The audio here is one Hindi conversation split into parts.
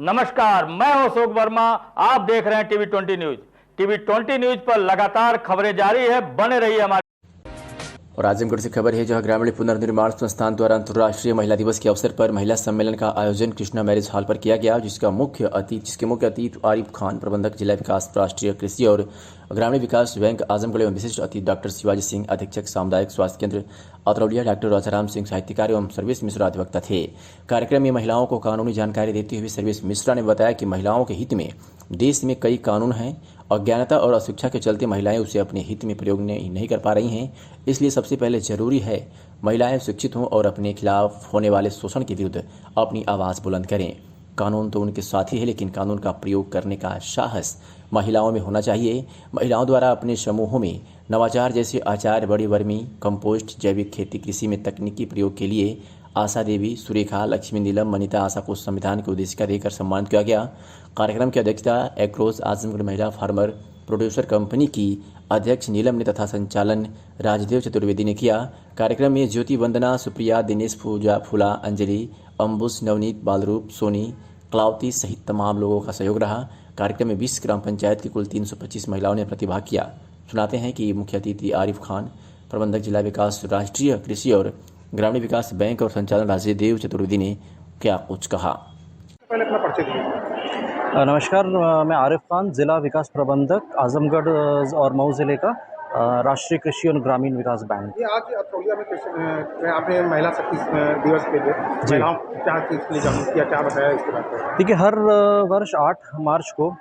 नमस्कार, मैं हूं अशोक वर्मा। आप देख रहे हैं टीवी 20 न्यूज। टीवी 20 न्यूज पर लगातार खबरें जारी है, बने रहिए हमारे। और आजमगढ़ से खबर है, जहां ग्रामीण पुनर्निर्माण संस्थान द्वारा अंतर्राष्ट्रीय महिला दिवस के अवसर पर महिला सम्मेलन का आयोजन कृष्णा मैरिज हॉल पर किया गया, जिसके मुख्य अतिथि आरिफ खान, प्रबंधक जिला विकास, राष्ट्रीय कृषि और ग्रामीण विकास बैंक आजमगढ़ एवं विशिष्ट अतिथि डॉक्टर शिवाजी सिंह, अधीक्षक सामुदायिक स्वास्थ्य केंद्र अतरौलिया, डॉक्टर राजाराम सिंह, साहित्यकार एवं सर्वेश मिश्रा अधिवक्ता थे। कार्यक्रम में महिलाओं को कानूनी जानकारी देते हुए सर्वेश मिश्रा ने बताया कि महिलाओं के हित में देश में कई कानून हैं। अज्ञानता और अशिक्षा के चलते महिलाएं उसे अपने हित में प्रयोग नहीं कर पा रही हैं। इसलिए सबसे पहले जरूरी है महिलाएं शिक्षित हों और अपने खिलाफ होने वाले शोषण के विरुद्ध अपनी आवाज़ बुलंद करें। कानून तो उनके साथी है, लेकिन कानून का प्रयोग करने का साहस महिलाओं में होना चाहिए। महिलाओं द्वारा अपने समूहों में नवाचार जैसे आचार, बड़ी वर्मी कंपोस्ट, जैविक खेती, कृषि में तकनीकी प्रयोग के लिए आशा देवी, सुरेखा, लक्ष्मी, नीलम, मनीता, आशा को संविधान की उद्देशिका देकर सम्मानित किया गया। कार्यक्रम की अध्यक्षता एग्रोज आजमगढ़ महिला फार्मर प्रोड्यूसर कंपनी की अध्यक्ष नीलम ने तथा संचालन राजदेव चतुर्वेदी ने किया। कार्यक्रम में ज्योति, वंदना, सुप्रिया, दिनेश, पूजा, फूला, अंजलि, अंबुश, नवनीत, बालरूप, सोनी, क्लावती सहित तमाम लोगों का सहयोग रहा। कार्यक्रम में 20 ग्राम पंचायत की कुल 325 महिलाओं ने प्रतिभाग किया। सुनाते हैं कि मुख्य अतिथि आरिफ खान, प्रबंधक जिला विकास, राष्ट्रीय कृषि और ग्रामीण विकास बैंक और संचालन राजदेव चतुर्वेदी ने क्या कुछ कहा। पहले अपना परिचय दीजिए। नमस्कार, मैं आरिफ खान, ज़िला विकास प्रबंधक आजमगढ़ और मऊ ज़िले का, राष्ट्रीय कृषि और ग्रामीण विकास बैंक। ये आज अतरौलिया में आपने महिला शक्ति दिवस के लिए महिलाओं को क्या चीज़ के लिए जागरूक किया, क्या बताया इसके बारे में? देखिए, हर वर्ष 8 मार्च को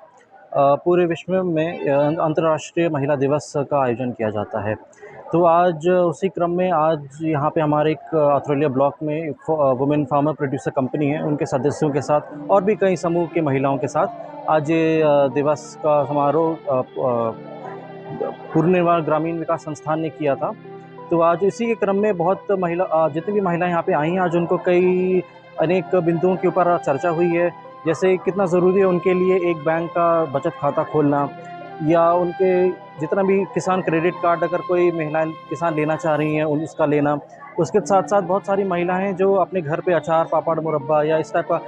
पूरे विश्व में अंतर्राष्ट्रीय महिला दिवस का आयोजन किया जाता है। तो आज उसी क्रम में आज यहाँ पे हमारे एक अतरौलिया ब्लॉक में वुमेन फार्मर प्रोड्यूसर कंपनी है, उनके सदस्यों के साथ और भी कई समूह के महिलाओं के साथ आज ये दिवस का समारोह पूर्णनिर्वाण ग्रामीण विकास संस्थान ने किया था। तो आज इसी के क्रम में बहुत जितनी भी महिलाएं यहाँ पे आई हैं, आज उनको कई अनेक बिंदुओं के ऊपर चर्चा हुई है, जैसे कितना ज़रूरी है उनके लिए एक बैंक का बचत खाता खोलना, या उनके जितना भी किसान क्रेडिट कार्ड अगर कोई महिलाएं किसान लेना चाह रही हैं उसका लेना। उसके साथ साथ बहुत सारी महिलाएं हैं जो अपने घर पे अचार, पापड़, मुरब्बा या इस टाइप का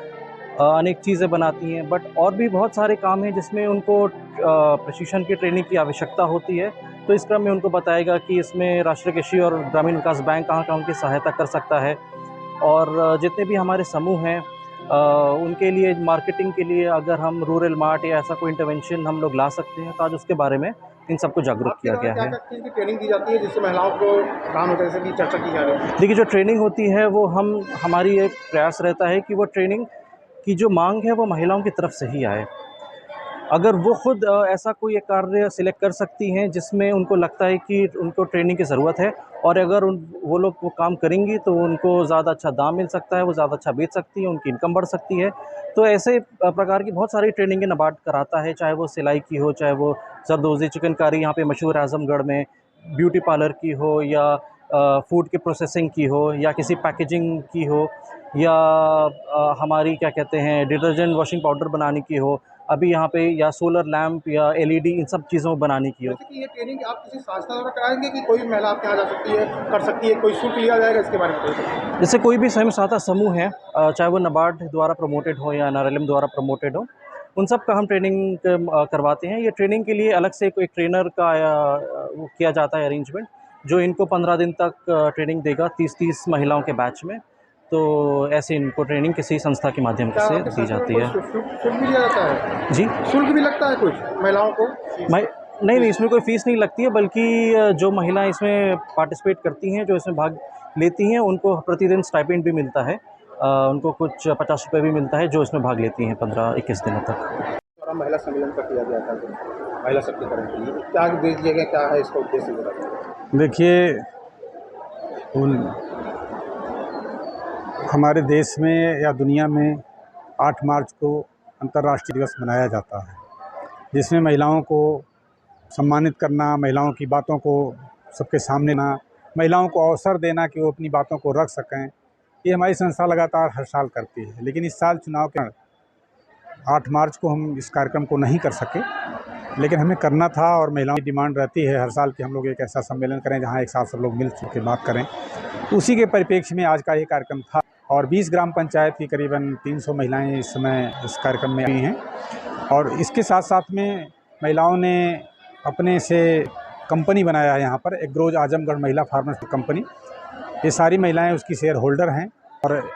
अनेक चीज़ें बनाती हैं, बट और भी बहुत सारे काम हैं जिसमें उनको प्रशिक्षण की ट्रेनिंग की आवश्यकता होती है। तो इस क्रम में उनको बताएगा कि इसमें राष्ट्रीय कृषि और ग्रामीण विकास बैंक कहाँ कहाँ उनकी सहायता कर सकता है। और जितने भी हमारे समूह हैं उनके लिए मार्केटिंग के लिए अगर हम रूरल मार्ट या ऐसा कोई इंटरवेंशन हम लोग ला सकते हैं, तो आज उसके बारे में इन सबको जागरूक किया गया है। क्या चीज़ की ट्रेनिंग दी जाती है जिससे महिलाओं को काम होता है, जैसे कि चर्चा की जा रही है? देखिए, जो ट्रेनिंग होती है वो हमारी एक प्रयास रहता है कि वो ट्रेनिंग की जो मांग है वो महिलाओं की तरफ से ही आए। अगर वो खुद ऐसा कोई एक कार्य सिलेक्ट कर सकती हैं जिसमें उनको लगता है कि उनको ट्रेनिंग की ज़रूरत है, और अगर वो लोग वो काम करेंगी तो उनको ज़्यादा अच्छा दाम मिल सकता है, वो ज़्यादा अच्छा बेच सकती हैं, उनकी इनकम बढ़ सकती है। तो ऐसे प्रकार की बहुत सारी ट्रेनिंगें नाबार्ड कराता है, चाहे वो सिलाई की हो, चाहे वो जरदोज़ी चिकनकारी यहाँ पे मशहूर है आज़मगढ़ में, ब्यूटी पार्लर की हो, या फूड की प्रोसेसिंग की हो, या किसी पैकेजिंग की हो, या हमारी क्या कहते हैं डिटर्जेंट वॉशिंग पाउडर बनाने की हो, अभी यहाँ पे या सोलर लैंप या एलईडी इन सब चीज़ों बनाने की हो। जैसे कि ये ट्रेनिंग आप किसी संस्था द्वारा कराएंगे कि कोई महिला आपके यहाँ जा सकती है, कर सकती है, कोई शुल्क लिया जाएगा इसके बारे में बताइए? जैसे कोई भी स्वयं सहायता समूह है, चाहे वो नाबार्ड द्वारा प्रमोटेड हो या एनआरएलएम द्वारा प्रमोटेड हो, उन सब का हम ट्रेनिंग करवाते हैं। ये ट्रेनिंग के लिए अलग से कोई ट्रेनर का वो किया जाता है अरेंजमेंट, जो इनको 15 दिन तक ट्रेनिंग देगा 30 महिलाओं के बैच में। तो ऐसे इनको ट्रेनिंग किसी संस्था के माध्यम से दी जाती है। शुल्क भी लिया जाता है? जी, शुल्क भी लगता है कुछ महिलाओं को? नहीं, इसमें कोई फ़ीस नहीं लगती है, बल्कि जो महिलाएं इसमें पार्टिसिपेट करती हैं, जो इसमें भाग लेती हैं, उनको प्रतिदिन स्टाइपेंड भी मिलता है। उनको कुछ 50 रुपये भी मिलता है जो इसमें भाग लेती हैं 15-21 दिनों तक। और महिला सम्मेलन का किया गया था जो महिला शक्तिकरण के लिए, क्या दीजिएगा, क्या है इसका उद्देश्य बताइए? देखिए, हमारे देश में या दुनिया में 8 मार्च को अंतर्राष्ट्रीय दिवस मनाया जाता है, जिसमें महिलाओं को सम्मानित करना, महिलाओं की बातों को सबके सामने ना, महिलाओं को अवसर देना कि वो अपनी बातों को रख सकें, ये हमारी संस्था लगातार हर साल करती है। लेकिन इस साल चुनाव के 8 मार्च को हम इस कार्यक्रम को नहीं कर सके, लेकिन हमें करना था और महिलाओं की डिमांड रहती है हर साल कि हम लोग एक ऐसा सम्मेलन करें जहां एक साथ सब लोग मिल के बात करें। उसी के परिप्रेक्ष्य में आज का ये कार्यक्रम था। और 20 ग्राम पंचायत की करीबन 300 महिलाएं इस समय इस कार्यक्रम में आई हैं। और इसके साथ साथ में महिलाओं ने अपने से कंपनी बनाया है यहाँ पर, एग्रोज आजमगढ़ महिला फार्मर्स कंपनी। ये सारी महिलाएं उसकी शेयर होल्डर हैं और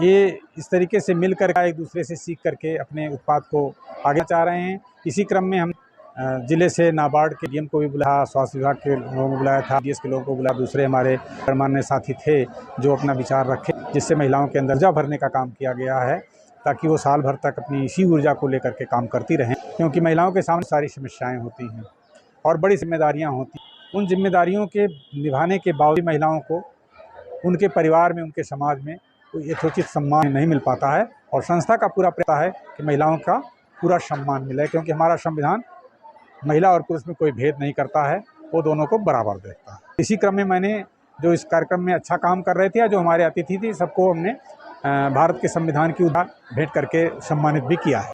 ये इस तरीके से मिलकर एक दूसरे से सीख करके अपने उत्पाद को आगे चाह रहे हैं। इसी क्रम में हम जिले से नाबार्ड के डीएम को भी बुलाया, स्वास्थ्य विभाग के लोगों को बुलाया था, डीएस के लोगों को बुलाया, दूसरे हमारे गणमान्य साथी थे जो अपना विचार रखे, जिससे महिलाओं के अंदर ऊर्जा भरने का काम किया गया है ताकि वो साल भर तक अपनी इसी ऊर्जा को लेकर के काम करती रहें। क्योंकि महिलाओं के सामने सारी समस्याएं होती हैं और बड़ी जिम्मेदारियां होती हैं। उन जिम्मेदारियों के निभाने के बावजूद महिलाओं को उनके परिवार में, उनके समाज में कोई यथोचित सम्मान नहीं मिल पाता है। और संस्था का पूरा प्रयास है कि महिलाओं का पूरा सम्मान मिले, क्योंकि हमारा संविधान महिला और पुरुष में कोई भेद नहीं करता है, वो दोनों को बराबर देखता है। इसी क्रम में मैंने जो इस कार्यक्रम में अच्छा काम कर रहे थे या जो हमारे अतिथि थे, सबको हमने भारत के संविधान की उधार भेंट करके सम्मानित भी किया है।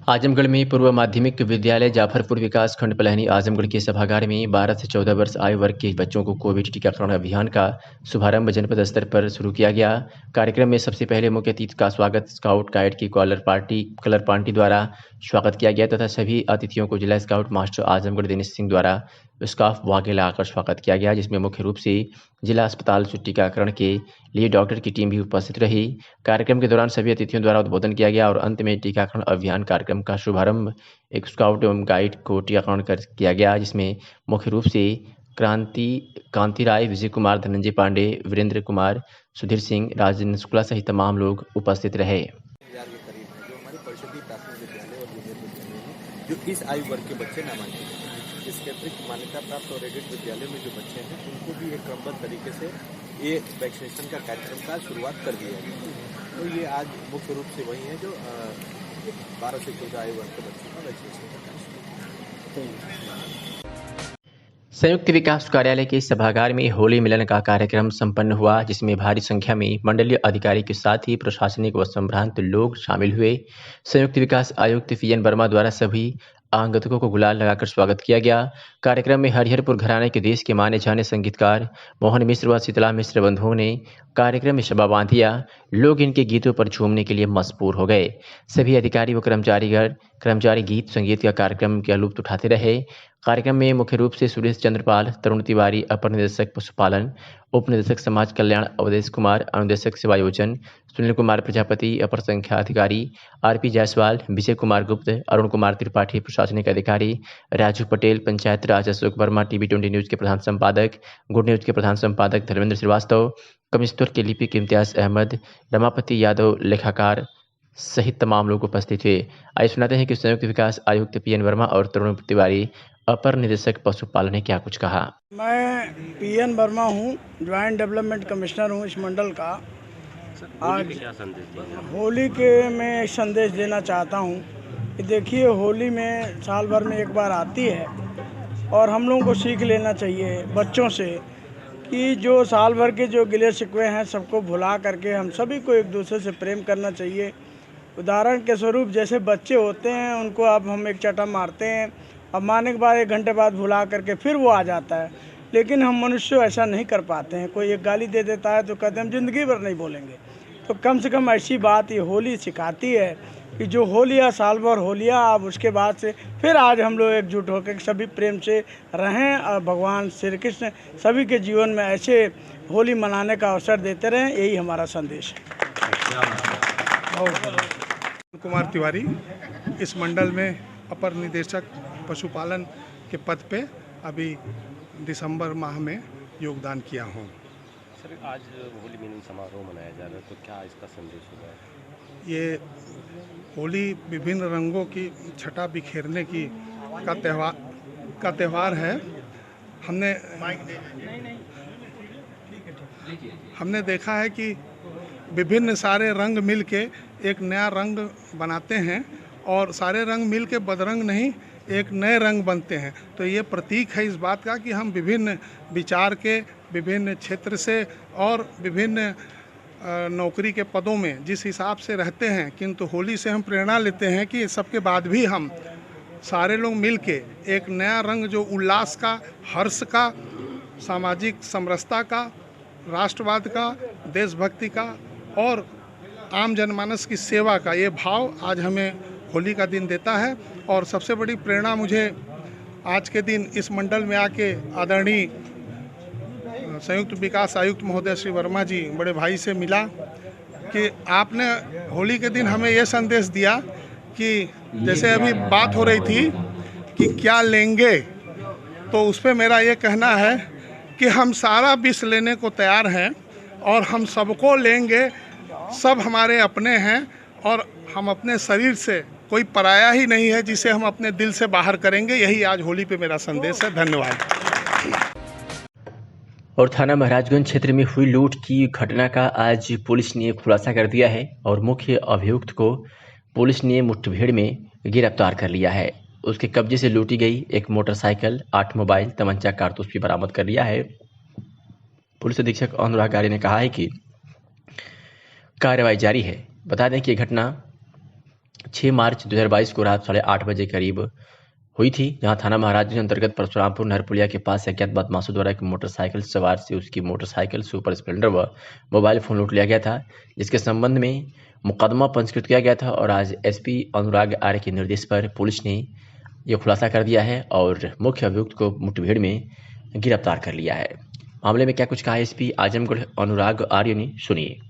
आजमगढ़ में पूर्व माध्यमिक विद्यालय जाफरपुर विकास खंड पलहनी आजमगढ़ के सभागार में 12 से 14 वर्ष आयु वर्ग के बच्चों को कोविड टीकाकरण अभियान का शुभारंभ जनपद स्तर पर शुरू किया गया। कार्यक्रम में सबसे पहले मुख्य अतिथि का स्वागत स्काउट गाइड की कलर पार्टी द्वारा स्वागत किया गया तथा सभी अतिथियों को जिला स्काउट मास्टर आजमगढ़ दिनेश सिंह द्वारा स्कार्फ वागे लगाकर स्वागत किया गया, जिसमें मुख्य रूप से जिला अस्पताल से टीकाकरण के लिए डॉक्टर की टीम भी उपस्थित रही। कार्यक्रम के दौरान सभी अतिथियों द्वारा उद्बोधन किया गया और अंत में टीकाकरण अभियान कार्यक्रम का शुभारंभ एक स्काउट एवं गाइड को टीकाकरण कर किया गया, जिसमें मुख्य रूप से कांति राय, विजय कुमार, धनंजय पांडे, वीरेंद्र कुमार, सुधीर सिंह, राजेंद्र शुक्ला सहित तमाम लोग उपस्थित रहे। जो इस आयु वर्ग के बच्चे नामांकित हैं, इसके अतिरिक्त मान्यता प्राप्त और एडेड विद्यालयों में जो बच्चे हैं उनको भी एक क्रमबद्ध तरीके से ये वैक्सीनेशन का कार्यक्रम का शुरुआत कर दिया है। तो ये आज मुख्य रूप से वही है जो 12 से 14 आयु वर्ग के बच्चों का वैक्सीनेशन का कार्यक्रम। संयुक्त विकास कार्यालय के सभागार में होली मिलन का कार्यक्रम संपन्न हुआ, जिसमें भारी संख्या में मंडलीय अधिकारी के साथ ही प्रशासनिक व संभ्रांत लोग शामिल हुए। संयुक्त विकास आयुक्त पीएन वर्मा द्वारा सभी आगंतुकों को गुलाल लगाकर स्वागत किया गया। कार्यक्रम में हरिहरपुर घराने के देश के माने जाने संगीतकार मोहन मिश्र व शीतला मिश्र बंधुओं ने कार्यक्रम में शबा बांध दिया। लोग इनके गीतों पर झूमने के लिए मशहूर हो गए। सभी अधिकारी व कर्मचारी गीत संगीत का कार्यक्रम का लुत्फ उठाते रहे। कार्यक्रम में मुख्य रूप से सुरेश चंद्रपाल, तरुण तिवारी, अपर निदेशक पशुपालन, उप निदेशक समाज कल्याण अवधेश कुमार, अनुदेशक सेवायोजन सुनील कुमार प्रजापति, अपर संख्या अधिकारी आरपी जायसवाल, विजय कुमार गुप्त, अरुण कुमार त्रिपाठी, प्रशासनिक अधिकारी राजू पटेल, पंचायत राज अशोक वर्मा, टीवी20 न्यूज के प्रधान संपादक, गुड न्यूज के प्रधान संपादक धर्मेंद्र श्रीवास्तव, कमिश्नर के लिपिक इम्तियाज अहमद, रमापति यादव लेखाकार सहित तमाम लोग उपस्थित हुए। आइए सुनाते हैं कि संयुक्त विकास आयुक्त पीएन वर्मा और तरुण तिवारी अपर निदेशक पशुपालन ने क्या कुछ कहा। मैं पीएन वर्मा हूँ, ज्वाइंट डेवलपमेंट कमिश्नर हूँ इस मंडल का। आज होली के मैं संदेश देना चाहता हूँ कि देखिए, होली में साल भर में एक बार आती है और हम लोगों को सीख लेना चाहिए बच्चों से कि जो साल भर के जो गिले शिकवे हैं सबको भुला करके हम सभी को एक दूसरे से प्रेम करना चाहिए। उदाहरण के स्वरूप जैसे बच्चे होते हैं, उनको अब हम एक चटा मारते हैं, अब मारने के बाद 1 घंटे बाद भुला करके फिर वो आ जाता है, लेकिन हम मनुष्य ऐसा नहीं कर पाते हैं। कोई एक गाली दे देता है तो कहते हैं हम ज़िंदगी भर नहीं बोलेंगे। तो कम से कम ऐसी बात ये होली सिखाती है कि जो होलिया साल भर होलिया, अब उसके बाद से फिर आज हम लोग एकजुट होकर सभी प्रेम से रहें और भगवान श्री कृष्ण सभी के जीवन में ऐसे होली मनाने का अवसर देते रहें, यही हमारा संदेश है। कुमार तिवारी इस मंडल में अपर निदेशक पशुपालन के पद पे अभी दिसंबर माह में योगदान किया हूँ। सर, आज होली मिलन समारोह मनाया जा रहा है, तो क्या इसका संदेश होगा? ये होली विभिन्न रंगों की छटा बिखेरने की का त्यौहार है। हमने देखा है कि विभिन्न सारे रंग मिलके एक नया रंग बनाते हैं और सारे रंग मिलके बदरंग नहीं, एक नए रंग बनते हैं। तो ये प्रतीक है इस बात का कि हम विभिन्न विचार के, विभिन्न क्षेत्र से और विभिन्न नौकरी के पदों में जिस हिसाब से रहते हैं, किंतु होली से हम प्रेरणा लेते हैं कि सबके बाद भी हम सारे लोग मिल के एक नया रंग जो उल्लास का, हर्ष का, सामाजिक समरसता का, राष्ट्रवाद का, देशभक्ति का और आम जनमानस की सेवा का ये भाव आज हमें होली का दिन देता है। और सबसे बड़ी प्रेरणा मुझे आज के दिन इस मंडल में आके आदरणीय संयुक्त विकास आयुक्त महोदय श्री वर्मा जी बड़े भाई से मिला कि आपने होली के दिन हमें ये संदेश दिया कि जैसे अभी बात हो रही थी कि क्या लेंगे, तो उस पर मेरा ये कहना है कि हम सारा विष लेने को तैयार हैं और हम सबको लेंगे। सब हमारे अपने हैं और हम अपने शरीर से कोई पराया ही नहीं है जिसे हम अपने दिल से बाहर करेंगे। यही आज होली पे मेरा संदेश है। धन्यवाद। और थाना महाराजगंज क्षेत्र में हुई लूट की घटना का आज पुलिस ने खुलासा कर दिया है और मुख्य अभियुक्त को पुलिस ने मुठभेड़ में गिरफ्तार कर लिया है। उसके कब्जे से लूटी गई एक मोटरसाइकिल, 8 मोबाइल, तमंचा, कारतूस भी बरामद कर लिया है। पुलिस अधीक्षक अनुराग आर्य ने कहा है कि कार्रवाई जारी है। बता दें कि यह घटना 6 मार्च 2022 को रात 8:30 बजे करीब हुई थी, जहां थाना महाराजगंज अंतर्गत परशुरामपुर नहरपुलिया के पास अज्ञात बदमाशों द्वारा एक मोटरसाइकिल सवार से उसकी मोटरसाइकिल, सुपर स्प्लेंडर व मोबाइल फोन लूट लिया गया था, जिसके संबंध में मुकदमा पंजीकृत किया गया था। और आज एसपी अनुराग आर्य के निर्देश पर पुलिस ने यह खुलासा कर दिया है और मुख्य अभियुक्त को मुठभेड़ में गिरफ्तार कर लिया है। मामले में क्या कुछ कहा एसपी आजमगढ़ अनुराग आर्य ने, सुनिए।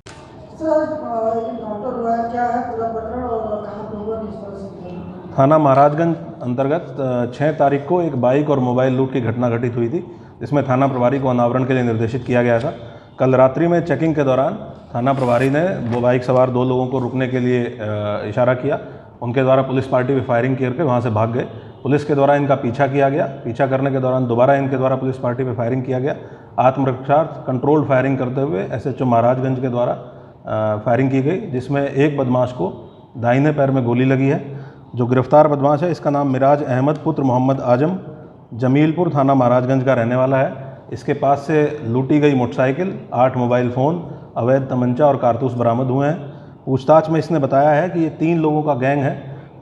थाना महाराजगंज अंतर्गत 6 तारीख को एक बाइक और मोबाइल लूट की घटना घटित हुई थी, जिसमें थाना प्रभारी को अनावरण के लिए निर्देशित किया गया था। कल रात्रि में चेकिंग के दौरान थाना प्रभारी ने वो बाइक सवार 2 लोगों को रुकने के लिए इशारा किया। उनके द्वारा पुलिस पार्टी पे फायरिंग करके वहाँ से भाग गए। पुलिस के द्वारा इनका पीछा किया गया। पीछा करने के दौरान दोबारा इनके द्वारा पुलिस पार्टी पे फायरिंग किया गया। आत्मरक्षार्थ कंट्रोल्ड फायरिंग करते हुए एसएचओ महाराजगंज के द्वारा फायरिंग की गई, जिसमें एक बदमाश को दाहिने पैर में गोली लगी है। जो गिरफ्तार बदमाश है, इसका नाम मिराज अहमद पुत्र मोहम्मद आजम, जमीलपुर थाना महाराजगंज का रहने वाला है। इसके पास से लूटी गई मोटरसाइकिल, 8 मोबाइल फ़ोन, अवैध तमंचा और कारतूस बरामद हुए हैं। पूछताछ में इसने बताया है कि ये 3 लोगों का गैंग है,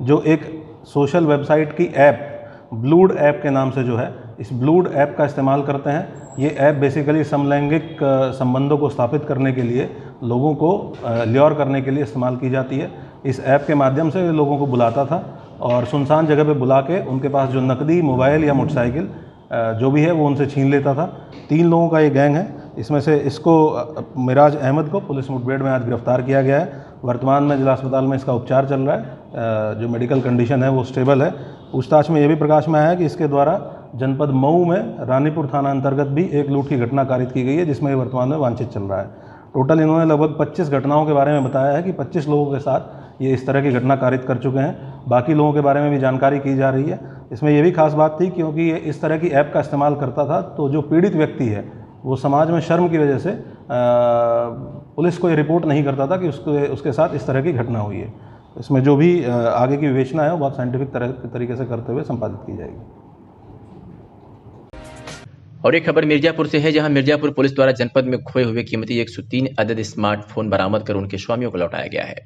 जो एक सोशल वेबसाइट की ऐप ब्लूड ऐप के नाम से जो है, इस ब्लूड ऐप का इस्तेमाल करते हैं। ये ऐप बेसिकली समलैंगिक संबंधों को स्थापित करने के लिए, लोगों को ल्योर करने के लिए इस्तेमाल की जाती है। इस ऐप के माध्यम से लोगों को बुलाता था और सुनसान जगह पे बुला के उनके पास जो नकदी, मोबाइल या मोटरसाइकिल जो भी है वो उनसे छीन लेता था। 3 लोगों का ये गैंग है। इसमें से इसको मिराज अहमद को पुलिस मुठभेड़ में आज गिरफ्तार किया गया है। वर्तमान में जिला अस्पताल में इसका उपचार चल रहा है। जो मेडिकल कंडीशन है वो स्टेबल है। पूछताछ में ये भी प्रकाश में आया है कि इसके द्वारा जनपद मऊ में रानीपुर थाना अंतर्गत भी एक लूट की घटना कारित की गई है, जिसमें वर्तमान में वांछित चल रहा है। टोटल इन्होंने लगभग 25 घटनाओं के बारे में बताया है कि 25 लोगों के साथ ये इस तरह की घटना कारित कर चुके हैं। बाकी लोगों के बारे में भी जानकारी की जा रही है। इसमें यह भी खास बात थी क्योंकि ये इस तरह की ऐप का इस्तेमाल करता था, तो जो पीड़ित व्यक्ति है वो समाज में शर्म की वजह से पुलिस को ये रिपोर्ट नहीं करता था कि उसके साथ इस तरह की घटना हुई है। इसमें जो भी आगे की विवेचना है वो बहुत साइंटिफिक तरीके से करते हुए संपादित की जाएगी। और एक खबर मिर्जापुर से है, जहां मिर्जापुर पुलिस द्वारा जनपद में खोए हुए कीमती 103 अदद स्मार्टफोन बरामद कर उनके स्वामियों को लौटाया गया है।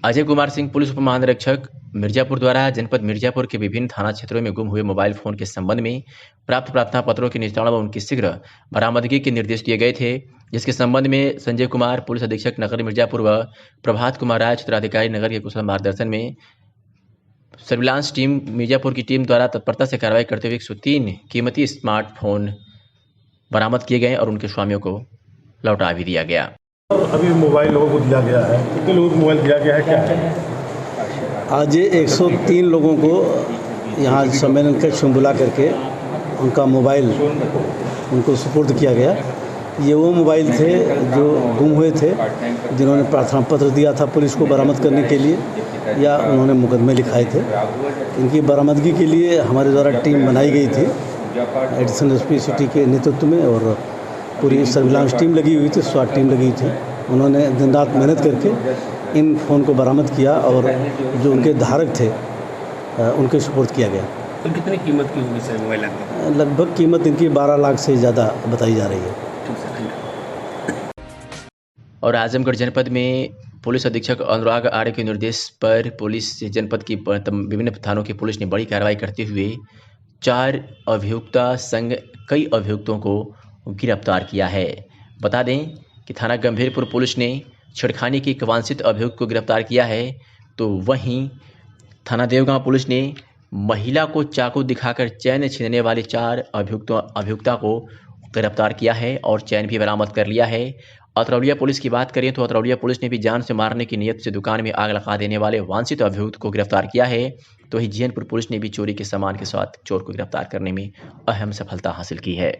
अजय कुमार सिंह, पुलिस उप महानिरीक्षक मिर्जापुर द्वारा जनपद मिर्जापुर के विभिन्न थाना क्षेत्रों में गुम हुए मोबाइल फोन के संबंध में प्राप्त प्रार्थना पत्रों के निस्तारण व उनकी शीघ्र बरामदगी के निर्देश दिए गए थे, जिसके संबंध में संजय कुमार, पुलिस अधीक्षक नगर मिर्जापुर व प्रभात कुमार राय, क्षेत्राधिकारी नगर के कुशल मार्गदर्शन में सर्विलांस टीम मिर्जापुर की टीम द्वारा तत्परता से कार्रवाई करते हुए 103 कीमती स्मार्टफोन बरामद किए गए और उनके स्वामियों को लौटा भी दिया गया। अभी मोबाइल लोगों को दिया गया है, कितने लोगों को मोबाइल दिया गया है, क्या है? आज 103 लोगों को यहाँ सम्मेलन कक्ष में बुला करके उनका मोबाइल उनको सुपुर्द किया गया। ये वो मोबाइल थे जो गुम हुए थे, जिन्होंने प्रार्थना पत्र दिया था पुलिस को बरामद करने के लिए या उन्होंने मुकदमे लिखाए थे। इनकी बरामदगी के लिए हमारे द्वारा टीम बनाई गई थी एडिशनल एसपी सिटी के नेतृत्व में, और पूरी सर्विलांस टीम लगी हुई थी, स्वाट टीम लगी थी। उन्होंने दिन रात मेहनत करके इन फ़ोन को बरामद किया और जो उनके धारक थे उनके सुपुर्द किया गया। तो कितनी कीमत की होगी सर मोबाइल? लगभग कीमत इनकी 12 लाख से ज़्यादा बताई जा रही है। और आजमगढ़ जनपद में पुलिस अधीक्षक अनुराग आर्य के निर्देश पर पुलिस जनपद की विभिन्न थानों की पुलिस ने बड़ी कार्रवाई करते हुए 4 अभियुक्ता संग कई अभियुक्तों को गिरफ्तार किया है। बता दें कि थाना गंभीरपुर पुलिस ने छेड़खानी के एक वांछित अभियुक्त को गिरफ्तार किया है, तो वहीं थाना देवगांव पुलिस ने महिला को चाकू दिखाकर चैन छीनने वाले 4 अभियुक्ता को गिरफ्तार किया है और चैन भी बरामद कर लिया है। अतरौलिया पुलिस की बात करें तो अतरौलिया पुलिस ने भी जान से मारने की नीयत से दुकान में आग लगा देने वाले वांछित अभियुक्त को गिरफ्तार किया है। तो वहीं जीएनपुर पुलिस ने भी चोरी के सामान के साथ चोर को गिरफ्तार करने में अहम सफलता हासिल की है।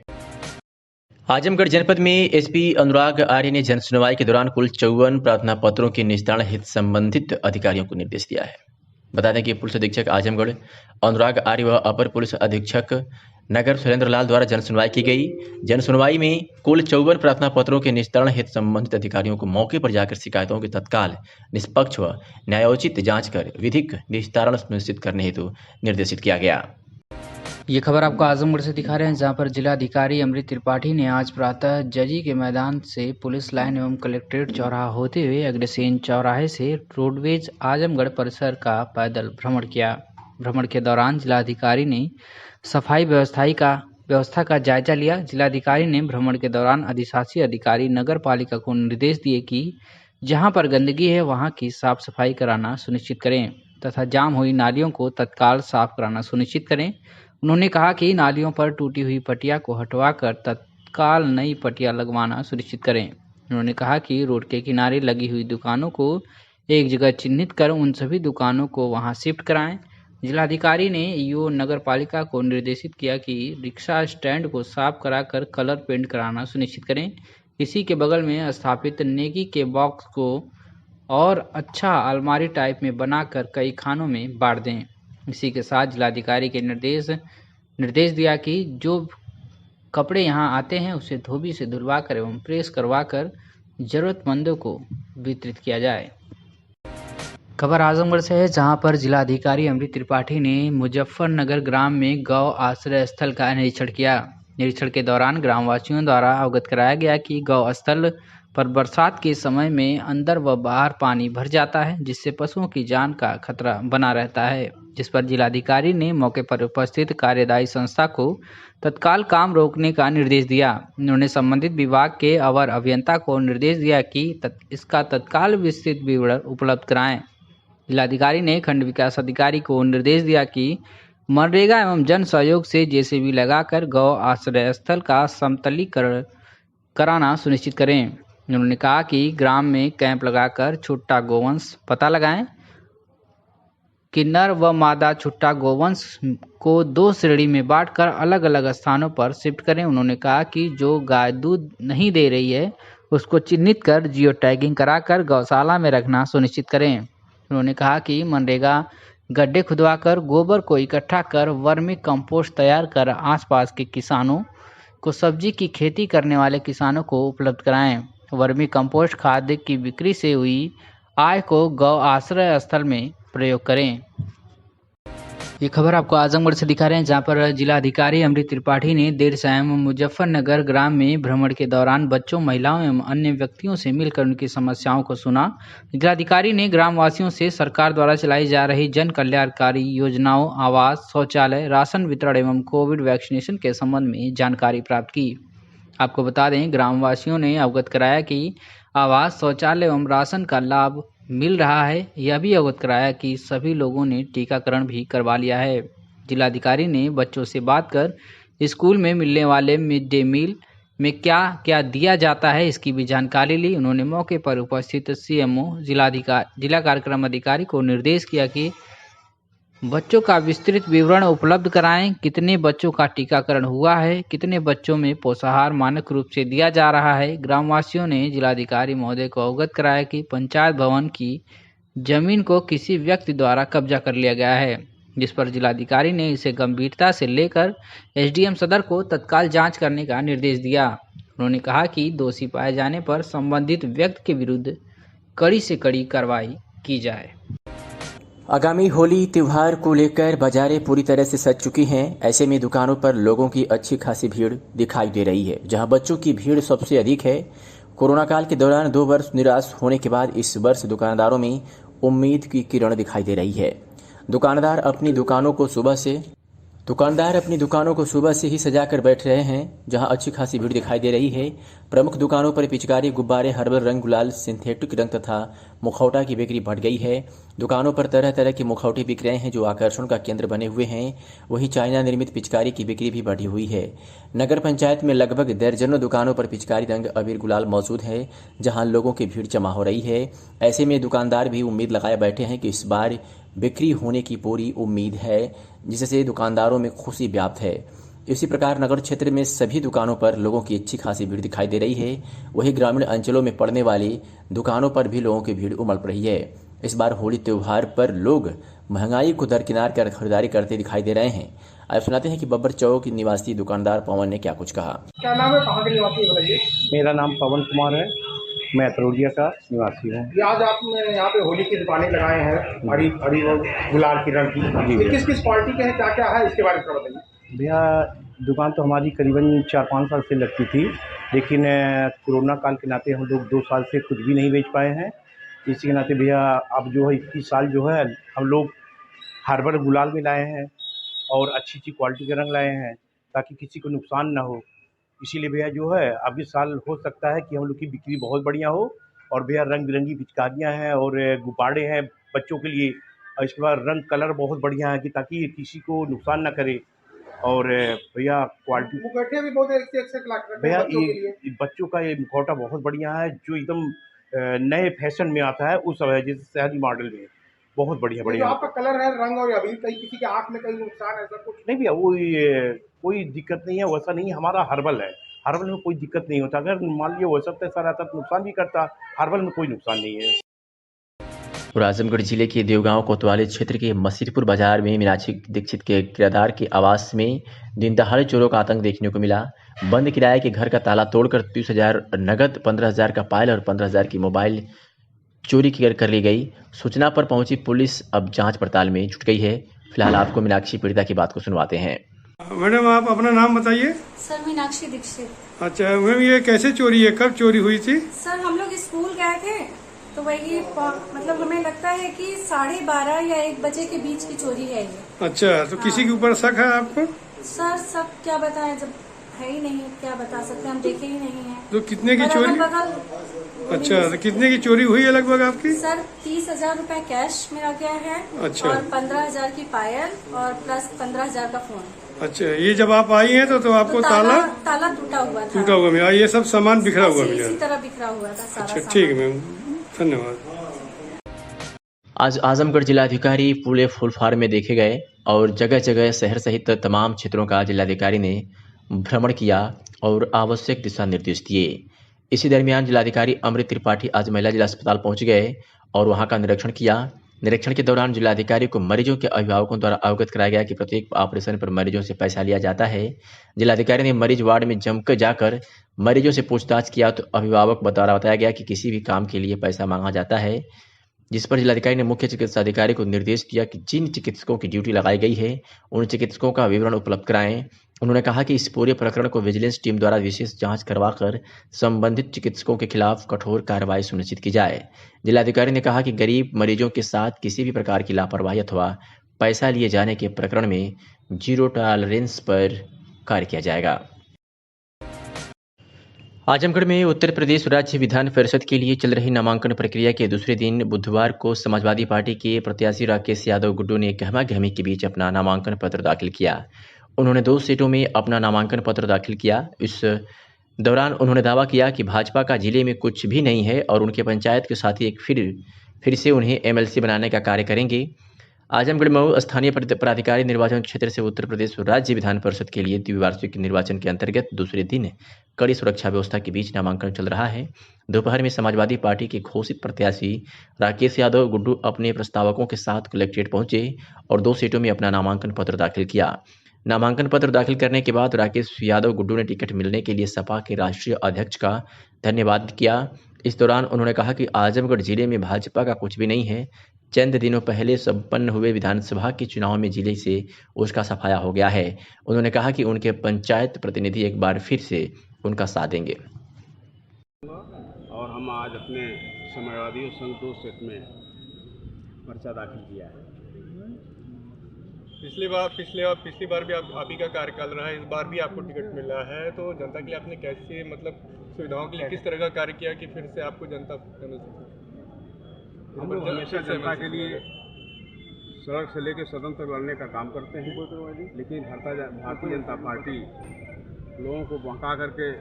आजमगढ़ जनपद में एसपी अनुराग आर्य ने जनसुनवाई के दौरान कुल 54 प्रार्थना पत्रों के निस्तारण हित संबंधित अधिकारियों को निर्देश दिया है। बता दें कि पुलिस अधीक्षक आजमगढ़ अनुराग आर्य व अपर पुलिस अधीक्षक नगर सुरेंद्र लाल द्वारा जनसुनवाई की गई। जनसुनवाई में कुल 54 प्रार्थना पत्रों के निस्तारण हित संबंधित अधिकारियों को मौके पर जाकर शिकायतों की तत्काल निष्पक्ष व न्यायोचित जांच कर विधिक निस्तारण सुनिश्चित करने हेतु निर्देशित किया गया। ये खबर आपको आजमगढ़ से दिखा रहे हैं, जहां पर जिलाधिकारी अमृत त्रिपाठी ने आज प्रातः जजी के मैदान से पुलिस लाइन एवं कलेक्ट्रेट चौराहा होते हुए अग्रसेन चौराहे से रोडवेज आजमगढ़ परिसर का पैदल भ्रमण किया। भ्रमण के दौरान जिलाधिकारी ने सफाई व्यवस्था का जायजा लिया। जिलाधिकारी ने भ्रमण के दौरान अधिशासी अधिकारी नगर पालिका को निर्देश दिए कि जहां पर गंदगी है वहां की साफ सफाई कराना सुनिश्चित करें तथा जाम हुई नालियों को तत्काल साफ कराना सुनिश्चित करें। उन्होंने कहा कि नालियों पर टूटी हुई पट्टियां को हटवाकर तत्काल नई पट्टियां लगवाना सुनिश्चित करें। उन्होंने कहा कि रोड के किनारे लगी हुई दुकानों को एक जगह चिन्हित कर उन सभी दुकानों को वहां शिफ्ट कराएं। जिलाधिकारी ने ईओ नगर पालिका को निर्देशित किया कि रिक्शा स्टैंड को साफ कराकर कलर पेंट कराना सुनिश्चित करें। इसी के बगल में स्थापित नेगी के बॉक्स को और अच्छा अलमारी टाइप में बनाकर कई खानों में बांट दें। इसी के साथ जिलाधिकारी के निर्देश दिया कि जो कपड़े यहां आते हैं उसे धोबी से धुलवाकर एवं प्रेस करवाकर जरूरतमंदों को वितरित किया जाए। खबर आजमगढ़ से है, जहां पर जिलाधिकारी अमृत त्रिपाठी ने मुजफ्फरनगर ग्राम में गौ आश्रय स्थल का निरीक्षण किया। निरीक्षण के दौरान ग्रामवासियों द्वारा अवगत कराया गया कि गौ स्थल पर बरसात के समय में अंदर व बाहर पानी भर जाता है, जिससे पशुओं की जान का खतरा बना रहता है। जिस पर जिलाधिकारी ने मौके पर उपस्थित कार्यदायी संस्था को तत्काल काम रोकने का निर्देश दिया। उन्होंने संबंधित विभाग के अवर अभियंता को निर्देश दिया कि इसका तत्काल विस्तृत विवरण उपलब्ध कराएं। जिलाधिकारी ने खंड विकास अधिकारी को निर्देश दिया कि मनरेगा एवं जन सहयोग से जेसीबी लगाकर गौ आश्रय स्थल का समतलीकरण कराना सुनिश्चित करें। उन्होंने कहा कि ग्राम में कैंप लगाकर छुट्टा गोवंश पता लगाएं कि नर व मादा छुट्टा गोवंश को 2 श्रेणी में बांटकर अलग अलग स्थानों पर शिफ्ट करें। उन्होंने कहा कि जो गाय दूध नहीं दे रही है उसको चिन्हित कर जियो टैगिंग कराकर गौशाला में रखना सुनिश्चित करें। उन्होंने कहा कि मनरेगा गड्ढे खुदवाकर गोबर को इकट्ठा कर वर्मी कंपोस्ट तैयार कर आसपास के किसानों को सब्जी की खेती करने वाले किसानों को उपलब्ध कराएं। वर्मी कंपोस्ट खाद की बिक्री से हुई आय को गौ आश्रय स्थल में प्रयोग करें। ये खबर आपको आजमगढ़ से दिखा रहे हैं, जहां पर जिलाधिकारी अमृत त्रिपाठी ने देर शाम मुजफ्फरनगर ग्राम में भ्रमण के दौरान बच्चों, महिलाओं एवं अन्य व्यक्तियों से मिलकर उनकी समस्याओं को सुना। जिलाधिकारी ने ग्रामवासियों से सरकार द्वारा चलाई जा रही जन कल्याणकारी योजनाओं, आवास, शौचालय, राशन वितरण एवं कोविड वैक्सीनेशन के संबंध में जानकारी प्राप्त की। आपको बता दें, ग्रामवासियों ने अवगत कराया कि आवास, शौचालय एवं राशन का लाभ मिल रहा है। यह भी अवगत कराया कि सभी लोगों ने टीकाकरण भी करवा लिया है। जिलाधिकारी ने बच्चों से बात कर स्कूल में मिलने वाले मिड डे मील में क्या क्या दिया जाता है इसकी भी जानकारी ली। उन्होंने मौके पर उपस्थित सीएमओ, जिला कार्यक्रम अधिकारी को निर्देश किया कि बच्चों का विस्तृत विवरण उपलब्ध कराएं। कितने बच्चों का टीकाकरण हुआ है, कितने बच्चों में पोषाहार मानक रूप से दिया जा रहा है। ग्रामवासियों ने जिलाधिकारी महोदय को अवगत कराया कि पंचायत भवन की जमीन को किसी व्यक्ति द्वारा कब्जा कर लिया गया है, जिस पर जिलाधिकारी ने इसे गंभीरता से लेकर एसडीएम सदर को तत्काल जांच करने का निर्देश दिया। उन्होंने कहा कि दोषी पाए जाने पर संबंधित व्यक्ति के विरुद्ध कड़ी से कड़ी कार्रवाई की जाए। आगामी होली त्यौहार को लेकर बाजारें पूरी तरह से सज चुकी हैं। ऐसे में दुकानों पर लोगों की अच्छी खासी भीड़ दिखाई दे रही है। जहां बच्चों की भीड़ सबसे अधिक है, कोरोना काल के दौरान 2 वर्ष निराश होने के बाद इस वर्ष दुकानदारों में उम्मीद की किरण दिखाई दे रही है। दुकानदार अपनी दुकानों को सुबह से ही सजाकर बैठ रहे हैं, जहां अच्छी खासी भीड़ दिखाई दे रही है। प्रमुख दुकानों पर पिचकारी, गुब्बारे, हर्बल रंग, गुलाल, सिंथेटिक रंग तथा मुखौटा की बिक्री बढ़ गई है। दुकानों पर तरह तरह के मुखौटे बिक रहे हैं जो आकर्षण का केंद्र बने हुए हैं। वहीं चाइना निर्मित पिचकारी की बिक्री भी बढ़ी हुई है। नगर पंचायत में लगभग दर्जनों दुकानों पर पिचकारी, रंग, अबीर, गुलाल मौजूद है, जहां लोगों की भीड़ जमा हो रही है। ऐसे में दुकानदार भी उम्मीद लगाए बैठे हैं कि इस बार बिक्री होने की पूरी उम्मीद है, जिससे दुकानदारों में खुशी व्याप्त है। इसी प्रकार नगर क्षेत्र में सभी दुकानों पर लोगों की अच्छी खासी भीड़ दिखाई दे रही है। वहीं ग्रामीण अंचलों में पड़ने वाली दुकानों पर भी लोगों की भीड़ उमड़ रही है। इस बार होली त्योहार पर लोग महंगाई को दरकिनार कर खरीदारी करते दिखाई दे रहे हैं। अब सुनाते हैं कि बब्बर चौक निवासी दुकानदार पवन ने क्या कुछ कहा। क्या नाम है, कहाँ के निवासी बताइए? मेरा नाम पवन कुमार है, मैं अतरौलिया का निवासी हूँ। आज आपने यहाँ पे होली की दुकानें लगाए हैं, हरी हरी और गुलाल की रंग की, ये किस किस क्वालिटी के हैं, क्या क्या है, इसके बारे में बताइए। भैया दुकान तो हमारी करीबन 4-5 साल से लगती थी, लेकिन कोरोना काल के नाते हम लोग 2 साल से कुछ भी नहीं बेच पाए हैं। इसी के नाते भैया अब जो है 21 साल जो है हम लोग हर्बल गुलाल में लाए हैं और अच्छी क्वालिटी के रंग लाए हैं ताकि किसी को नुकसान ना हो। इसीलिए भैया जो है अब इस साल हो सकता है कि हम लोग की बिक्री बहुत बढ़िया हो। और भैया रंग बिरंगी पिचकारियाँ हैं और गुब्बारे हैं बच्चों के लिए, और इसके बाद रंग कलर बहुत बढ़िया है कि ताकि किसी को नुकसान ना करे। और भैया क्वालिटी मुखौटे भी बहुत एक से लाख भैया ये बच्चों का ये मुखौटा बहुत बढ़िया है जो एकदम नए फैशन में आता है, उस जैसे शहरी मॉडल में बहुत बढ़िया बढ़िया। आपका कलर है रंग और अभी कहीं किसी के आँख में कहीं नुकसान ऐसा कुछ नहीं भैया, वो कोई दिक्कत नहीं है, वैसा नहीं है। हमारा हर्बल है, हर्बल में कोई दिक्कत नहीं होता। अगर मान लीजिए वैसा ऐसा रहता तो नुकसान भी करता, हर्बल में कोई नुकसान नहीं है। और आजमगढ़ जिले के देवगांव कोतवाली क्षेत्र के मसीरपुर बाजार में मीनाक्षी दीक्षित के किराएदार के आवास में दिन दहाड़े चोरों का आतंक देखने को मिला। बंद किराए के घर का ताला तोड़कर 30,000 नगद, 15,000 का पायल और 15,000 की मोबाइल चोरी कर ली गई। सूचना पर पहुंची पुलिस अब जांच पड़ताल में जुट गई है। फिलहाल आपको मीनाक्षी पीड़िता की बात को सुनवाते हैं। मैडम आप अपना नाम बताइए। सर मीनाक्षी दीक्षित। अच्छा मैम, ये कैसे चोरी है, कब चोरी हुई थी? सर हम लोग स्कूल गए थे तो वही मतलब हमें लगता है कि 12:30 या 1 बजे के बीच की चोरी है ये। अच्छा, तो किसी के ऊपर शक है आपको? सर सब क्या बताएं, जब है ही नहीं, क्या बता सकते, हम देखे ही नहीं है। तो कितने की चोरी? अच्छा, तो कितने की चोरी हुई है लगभग आपकी? सर 30,000 रुपए कैश मेरा गया है। अच्छा। और 15,000 की पायल और प्लस 15,000 का फोन। अच्छा, ये जब आप आई हैं तो आपको ताला टूटा हुआ था। टूटा हुआ मिला, ये सब सामान बिखरा हुआ मिला? इसी तरह बिखरा हुआ था सारा। अच्छा ठीक है मैम, धन्यवाद। आज आजमगढ़ जिलाधिकारी पूरे फुल फार्म में देखे गए और जगह जगह शहर सहित तमाम क्षेत्रों का जिलाधिकारी ने भ्रमण किया और आवश्यक दिशा निर्देश दिए। इसी दरमियान जिलाधिकारी अमृत त्रिपाठी आज महिला जिला अस्पताल पहुंच गए और वहां का निरीक्षण किया। निरीक्षण के दौरान जिलाधिकारी को मरीजों के अभिभावकों द्वारा अवगत कराया गया कि प्रत्येक ऑपरेशन पर मरीजों से पैसा लिया जाता है। जिलाधिकारी ने मरीज वार्ड में जमकर जाकर मरीजों से पूछताछ किया तो अभिभावक द्वारा बताया गया कि किसी भी काम के लिए पैसा मांगा जाता है, जिस पर जिलाधिकारी ने मुख्य चिकित्सा अधिकारी को निर्देश दिया कि जिन चिकित्सकों की ड्यूटी लगाई गई है उन चिकित्सकों का विवरण उपलब्ध कराएं। उन्होंने कहा कि इस पूरे प्रकरण को विजिलेंस टीम द्वारा विशेष जांच करवाकर संबंधित चिकित्सकों के खिलाफ कठोर कार्रवाई सुनिश्चित की जाए। जिलाधिकारी ने कहा कि गरीब मरीजों के साथ किसी भी प्रकार की लापरवाही अथवा पैसा लिए जाने के प्रकरण में 0 टॉलरेंस पर कार्य किया जाएगा। आजमगढ़ में उत्तर प्रदेश राज्य विधान परिषद के लिए चल रही नामांकन प्रक्रिया के दूसरे दिन बुधवार को समाजवादी पार्टी के प्रत्याशी राकेश यादव गुड्डू ने गहमा-गहमी के बीच अपना नामांकन पत्र दाखिल किया। उन्होंने 2 सीटों में अपना नामांकन पत्र दाखिल किया। इस दौरान उन्होंने दावा किया कि भाजपा का जिले में कुछ भी नहीं है और उनके पंचायत के साथी एक फिर से उन्हें MLC बनाने का कार्य करेंगे। आजमगढ़ मऊ स्थानीय प्राधिकारी निर्वाचन क्षेत्र से उत्तर प्रदेश राज्य विधान परिषद के लिए द्विवार्षिक निर्वाचन के अंतर्गत दूसरे दिन कड़ी सुरक्षा व्यवस्था के बीच नामांकन चल रहा है। दोपहर में समाजवादी पार्टी के घोषित प्रत्याशी राकेश यादव गुड्डू अपने प्रस्तावकों के साथ कलेक्ट्रेट पहुंचे और 2 सीटों में अपना नामांकन पत्र दाखिल किया। नामांकन पत्र दाखिल करने के बाद राकेश यादव गुड्डू ने टिकट मिलने के लिए सपा के राष्ट्रीय अध्यक्ष का धन्यवाद किया। इस दौरान उन्होंने कहा कि आजमगढ़ जिले में भाजपा का कुछ भी नहीं है। चंद दिनों पहले संपन्न हुए विधानसभा के चुनाव में जिले से उसका सफाया हो गया है। उन्होंने कहा कि उनके पंचायत प्रतिनिधि एक बार फिर से उनका साथ देंगे। हम आज अपने समाजवादियों संघ 2 सेट में पर्चा दाखिल किया है। पिछली बार भी आप ही का कार्यकाल रहा है, इस बार भी आपको टिकट मिला है, तो जनता के लिए आपने कैसे मतलब सुविधाओं के लिए किस तरह का कार्य किया कि फिर से आपको जनता मिल सके? हम लोग हमेशा जनता के लिए सड़क से लेकर सदन तक लड़ने का काम करते हैं, लेकिन भारतीय जनता पार्टी लोगों को बहका करके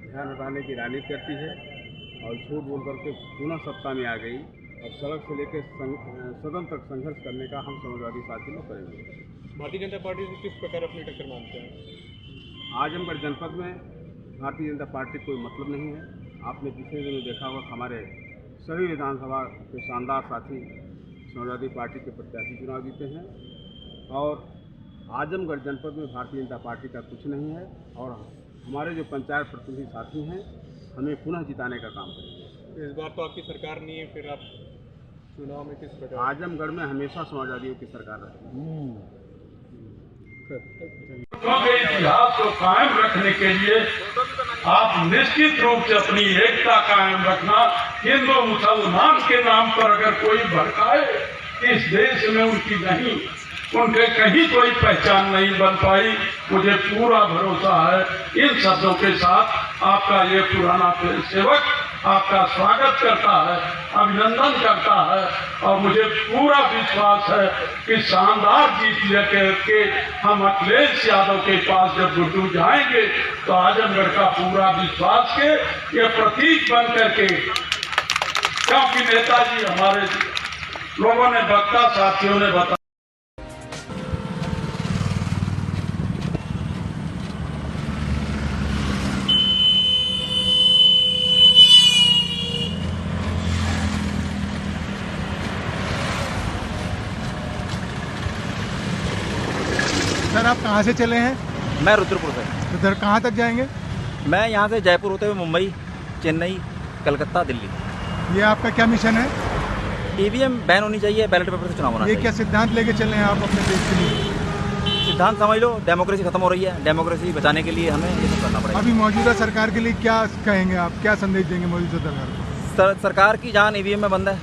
ध्यान हटाने की राजनीति करती है और झूठ बोल करके पुनः सत्ता में आ गई और सड़क से लेकर सदन तक संघर्ष करने का हम समाजवादी साथी लोग करेंगे। भारतीय जनता पार्टी से किस प्रकार अपनी टक्कर मानते हैं? आजमगढ़ जनपद में भारतीय जनता पार्टी कोई मतलब नहीं है। आपने पिछले दिनों देखा होगा हमारे सभी विधानसभा के शानदार साथी समाजवादी पार्टी के प्रत्याशी चुनाव जीते हैं और आजमगढ़ जनपद में भारतीय जनता पार्टी का कुछ नहीं है और हमारे जो पंचायत प्रतिनिधि साथी हैं हमें पुनः जिताने का काम करेंगे। इस बार तो आपकी सरकार नहीं है, फिर आप चुनाव में किस प्रकार? आजमगढ़ में हमेशा समाजवादियों की सरकार रही है। इतिहास को कायम रखने के लिए आप निश्चित रूप से अपनी एकता कायम रखना। हिंदू मुसलमान के नाम पर अगर कोई भड़काए, इस देश में उनकी नहीं, उनके कहीं कोई पहचान नहीं बन पाई। मुझे पूरा भरोसा है इन शब्दों के साथ आपका ये पुराना सेवक आपका स्वागत करता है, अभिनंदन करता है और मुझे पूरा विश्वास है कि शानदार जीत लेकर के हम अखिलेश यादव के पास जब गुड्डू जाएंगे तो आजमगढ़ का पूरा विश्वास के ये प्रतीक बन करके, क्योंकि नेताजी हमारे लोगों ने वक्ता साथियों ने बताया। सर आप कहाँ से चले हैं? मैं रुद्रपुर से। उधर कहाँ तक जाएंगे? मैं यहाँ से जयपुर होते हुए मुंबई, चेन्नई, कलकत्ता, दिल्ली। ये आपका क्या मिशन है? ईवीएम बैन होनी चाहिए, बैलेट पेपर से चुनाव होना चाहिए। ये क्या सिद्धांत लेके चल रहे हैं आप अपने देश के लिए? सिद्धांत समझ लो, डेमोक्रेसी खत्म हो रही है, डेमोक्रेसी बचाने के लिए हमें ये सब करना पड़ेगा। अभी मौजूदा सरकार के लिए क्या कहेंगे आप, क्या संदेश देंगे मौजूदा सरकार को? सरकार की जान ईवीएम में बंद है,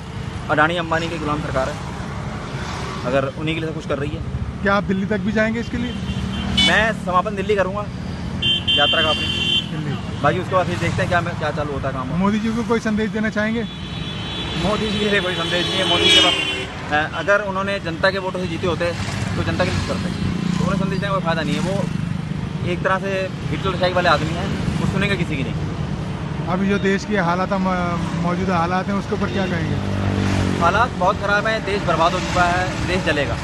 अडानी अंबानी की गुलाम सरकार है, अगर उन्हीं के लिए कुछ कर रही है। क्या आप दिल्ली तक भी जाएंगे इसके लिए? मैं समापन दिल्ली करूँगा यात्रा का अपनी दिल्ली, बाकी उसके बाद फिर देखते हैं क्या चालू होता है काम। मोदी जी को कोई संदेश देना चाहेंगे? मोदी जी से कोई संदेश नहीं है। मोदी के पास अगर उन्होंने जनता के वोटों से जीते होते तो जनता के लिए करते, तो उन्हें संदेश देने का कोई फायदा नहीं है। वो एक तरह से हिटलरशाही वाले आदमी हैं, वो सुनेंगे किसी की नहीं। अभी जो देश की हालात मौजूदा हालात हैं उसके ऊपर क्या कहेंगे? हालात बहुत ख़राब हैं, देश बर्बाद हो चुका है, देश जलेगा,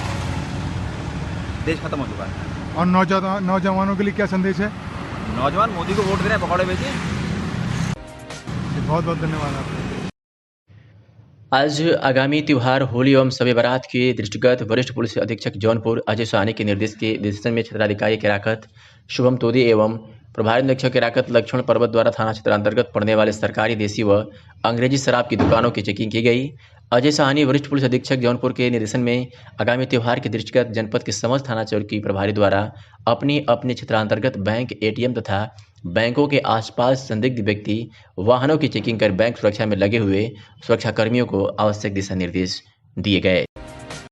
देश खत्म हो चुका है। और नौजवानों के लिए क्या संदेश है? नौजवान मोदी को वोट दे रहे हैं, पकौड़े बेचिए। बहुत बहुत धन्यवाद आपका। आज आगामी त्यौहार होली एवं शब बारात के दृष्टिगत वरिष्ठ पुलिस अधीक्षक जौनपुर अजय साहनी के निर्देशन में क्षेत्राधिकारी केराकत शुभम तोदी एवं प्रभारी निरीक्षक केराकत लक्ष्मण पर्वत द्वारा थाना क्षेत्र अंतर्गत पड़ने वाले सरकारी देसी व अंग्रेजी शराब की दुकानों की चेकिंग की गई। अजय साहनी वरिष्ठ पुलिस अधीक्षक जौनपुर के निर्देशन में आगामी त्यौहार के दृष्टिगत जनपद के समस्त थाना चौकी प्रभारी द्वारा अपने अपने क्षेत्रांतर्गत बैंक, एटीएम तथा बैंकों के आसपास संदिग्ध व्यक्ति वाहनों की चेकिंग कर बैंक सुरक्षा में लगे हुए सुरक्षा कर्मियों को आवश्यक दिशा निर्देश दिए गए।